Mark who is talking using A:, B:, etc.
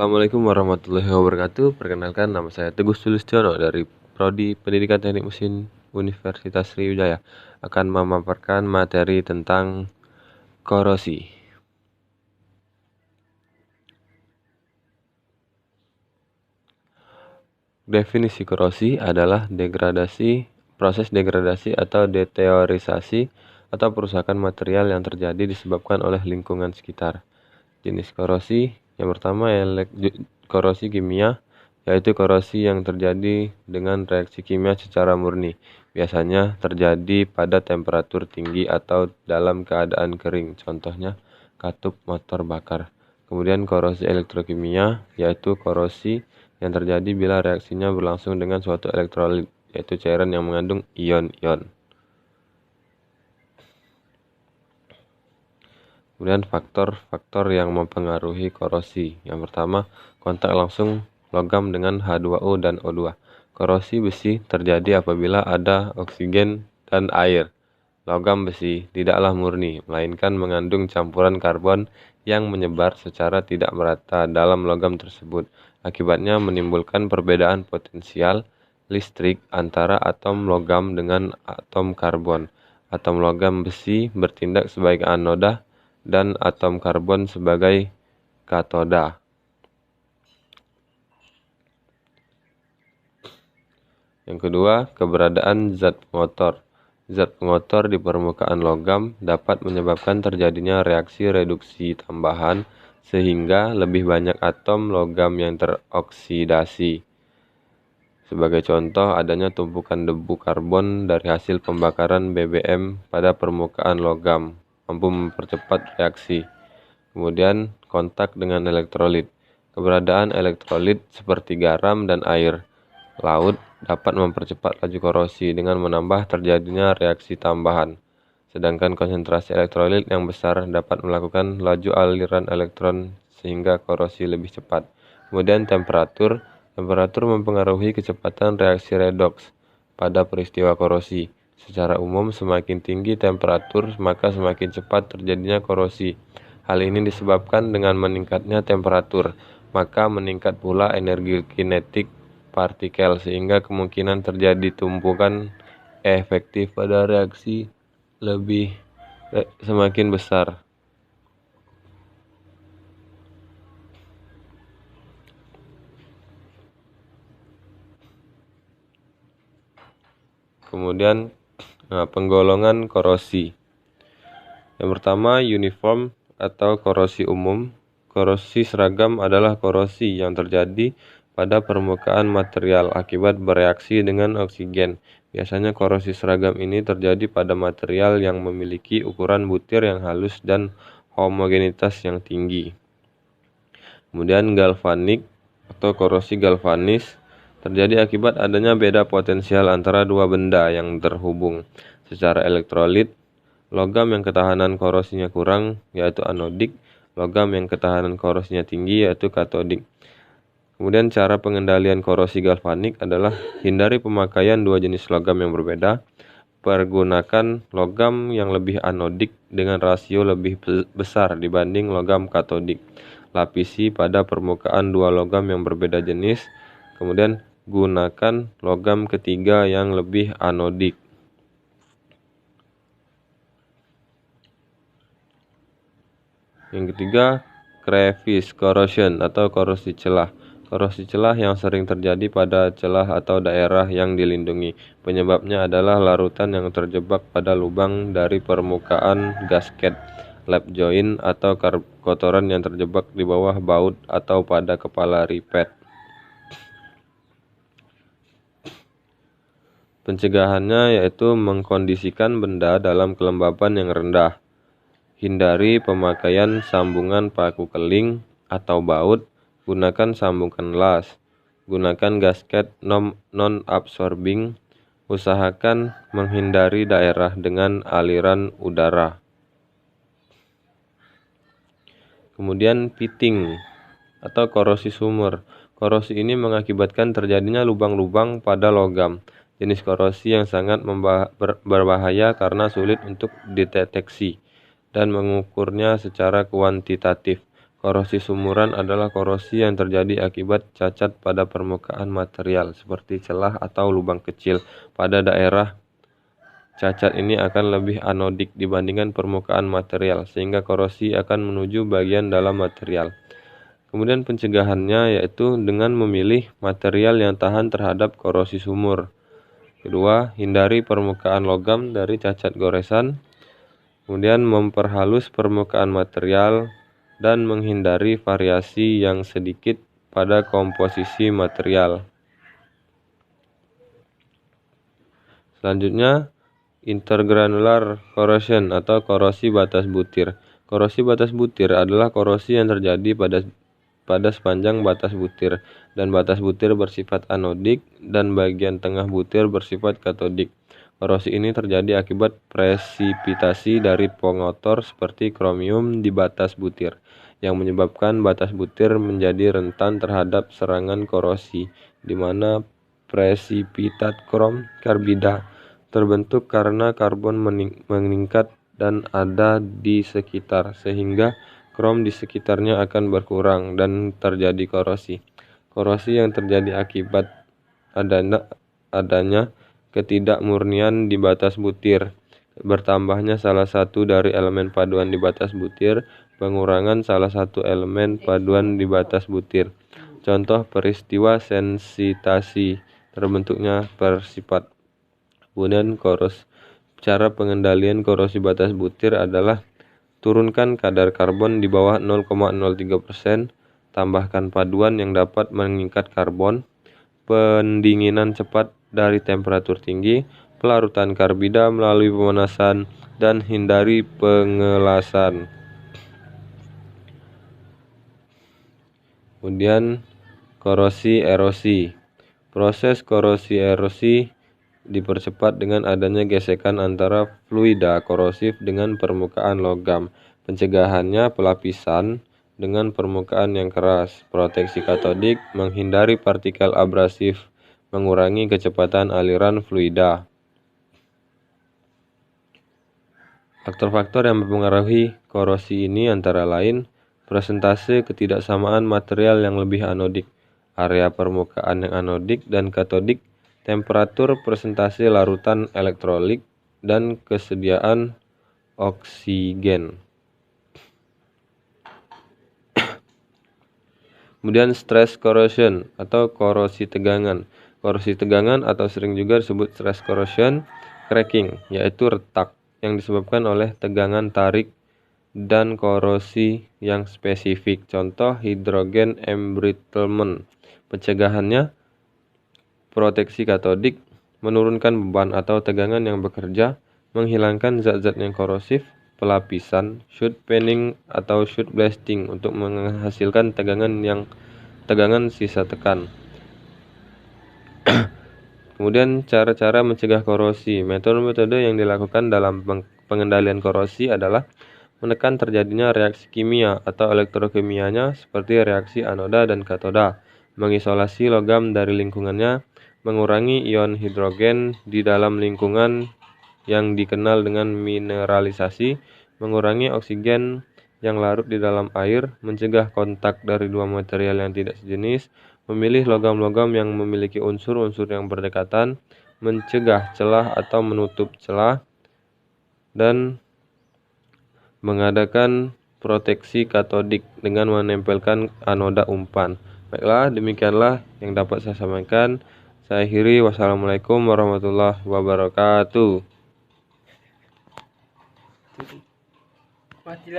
A: Assalamualaikum warahmatullahi wabarakatuh. Perkenalkan, nama saya Teguh Sulistiono dari Prodi Pendidikan Teknik Mesin Universitas Sriwijaya, akan memaparkan materi tentang korosi. Definisi korosi adalah proses degradasi atau deteriorisasi atau perusakan material yang terjadi disebabkan oleh lingkungan sekitar. Jenis korosi yang pertama korosi kimia, yaitu korosi yang terjadi dengan reaksi kimia secara murni. Biasanya terjadi pada temperatur tinggi atau dalam keadaan kering, contohnya katup motor bakar. Kemudian korosi elektrokimia, yaitu korosi yang terjadi bila reaksinya berlangsung dengan suatu elektrolit, yaitu cairan yang mengandung ion-ion. Kemudian faktor-faktor yang mempengaruhi korosi. Yang pertama, kontak langsung logam dengan H2O dan O2. Korosi besi terjadi apabila ada oksigen dan air. Logam besi tidaklah murni, melainkan mengandung campuran karbon yang menyebar secara tidak merata dalam logam tersebut. Akibatnya menimbulkan perbedaan potensial listrik antara atom logam dengan atom karbon. Atom logam besi bertindak sebagai anoda dan atom karbon sebagai katoda. Yang kedua, keberadaan zat pengotor. Zat pengotor di permukaan logam dapat menyebabkan terjadinya reaksi reduksi tambahan sehingga lebih banyak atom logam yang teroksidasi. Sebagai contoh, adanya tumpukan debu karbon dari hasil pembakaran BBM pada permukaan logam mampu mempercepat reaksi. Kemudian, kontak dengan elektrolit. Keberadaan elektrolit seperti garam dan air laut dapat mempercepat laju korosi dengan menambah terjadinya reaksi tambahan. Sedangkan konsentrasi elektrolit yang besar dapat melakukan laju aliran elektron sehingga korosi lebih cepat. Kemudian temperatur mempengaruhi kecepatan reaksi redoks pada peristiwa korosi. Secara umum, semakin tinggi temperatur, maka semakin cepat terjadinya korosi. Hal ini disebabkan dengan meningkatnya temperatur, maka meningkat pula energi kinetik partikel, sehingga kemungkinan terjadi tumpukan efektif pada reaksi semakin besar. Kemudian penggolongan korosi. Yang pertama, uniform atau korosi umum. Korosi seragam adalah korosi yang terjadi pada permukaan material akibat bereaksi dengan oksigen. Biasanya korosi seragam ini terjadi pada material yang memiliki ukuran butir yang halus dan homogenitas yang tinggi. Kemudian galvanik atau korosi galvanis terjadi akibat adanya beda potensial antara dua benda yang terhubung secara elektrolit. Logam yang ketahanan korosinya kurang yaitu anodik, logam yang ketahanan korosinya tinggi yaitu katodik. Kemudian cara pengendalian korosi galvanik adalah hindari pemakaian dua jenis logam yang berbeda. Pergunakan logam yang lebih anodik dengan rasio lebih besar dibanding logam katodik. Lapisi pada permukaan dua logam yang berbeda jenis. Kemudian gunakan logam ketiga yang lebih anodik. Yang ketiga, crevice corrosion atau korosi celah. Korosi celah yang sering terjadi pada celah atau daerah yang dilindungi. Penyebabnya adalah larutan yang terjebak pada lubang dari permukaan gasket, lap joint, atau kotoran yang terjebak di bawah baut atau pada kepala ripet. Pencegahannya yaitu mengkondisikan benda dalam kelembaban yang rendah. Hindari pemakaian sambungan paku keling atau baut. Gunakan sambungan las. Gunakan gasket non-absorbing. Usahakan menghindari daerah dengan aliran udara. Kemudian pitting atau korosi sumur. Korosi ini mengakibatkan terjadinya lubang-lubang pada logam. Jenis korosi yang sangat berbahaya karena sulit untuk dideteksi dan mengukurnya secara kuantitatif. Korosi sumuran adalah korosi yang terjadi akibat cacat pada permukaan material seperti celah atau lubang kecil. Pada daerah cacat ini akan lebih anodik dibandingkan permukaan material, sehingga korosi akan menuju bagian dalam material. Kemudian pencegahannya yaitu dengan memilih material yang tahan terhadap korosi sumur. Kedua, hindari permukaan logam dari cacat goresan. Kemudian memperhalus permukaan material dan menghindari variasi yang sedikit pada komposisi material. Selanjutnya, intergranular corrosion atau korosi batas butir. Korosi batas butir adalah korosi yang terjadi pada sepanjang batas butir, dan batas butir bersifat anodik dan bagian tengah butir bersifat katodik. Korosi ini terjadi akibat presipitasi dari pengotor seperti kromium di batas butir, yang menyebabkan batas butir menjadi rentan terhadap serangan korosi, di mana presipitat krom karbida terbentuk karena karbon meningkat dan ada di sekitar, sehingga krom di sekitarnya akan berkurang dan terjadi korosi. Korosi yang terjadi akibat adanya ketidakmurnian di batas butir, bertambahnya salah satu dari elemen paduan di batas butir, pengurangan salah satu elemen paduan di batas butir. Contoh peristiwa sensitasi, terbentuknya persipat. Kemudian cara pengendalian korosi batas butir adalah turunkan kadar karbon di bawah 0,03%, tambahkan paduan yang dapat mengikat karbon, pendinginan cepat dari temperatur tinggi, pelarutan karbida melalui pemanasan, dan hindari pengelasan. Kemudian korosi erosi. Proses korosi erosi dipercepat dengan adanya gesekan antara fluida korosif dengan permukaan logam. Pencegahannya pelapisan dengan permukaan yang keras, proteksi katodik, menghindari partikel abrasif, mengurangi kecepatan aliran fluida. Faktor-faktor yang mempengaruhi korosi ini antara lain persentase ketidaksamaan material yang lebih anodik, area permukaan yang anodik dan katodik, temperatur, persentase larutan elektrolit, dan kesediaan oksigen. Kemudian stress corrosion atau korosi tegangan. Korosi tegangan atau sering juga disebut stress corrosion, cracking, yaitu retak yang disebabkan oleh tegangan tarik dan korosi yang spesifik. Contoh hidrogen embrittlement. Pencegahannya proteksi katodik, menurunkan beban atau tegangan yang bekerja, menghilangkan zat-zat yang korosif, pelapisan, shoot panning atau shoot blasting untuk menghasilkan tegangan sisa tekan. Kemudian cara-cara mencegah korosi. Metode-metode yang dilakukan dalam pengendalian korosi adalah menekan terjadinya reaksi kimia atau elektrokimianya seperti reaksi anoda dan katoda, mengisolasi logam dari lingkungannya, mengurangi ion hidrogen di dalam lingkungan yang dikenal dengan mineralisasi, mengurangi oksigen yang larut di dalam air, mencegah kontak dari dua material yang tidak sejenis, memilih logam-logam yang memiliki unsur-unsur yang berdekatan, mencegah celah atau menutup celah, dan mengadakan proteksi katodik dengan menempelkan anoda umpan. Baiklah, demikianlah yang dapat saya sampaikan. Saya akhiri, wassalamualaikum warahmatullahi wabarakatuh.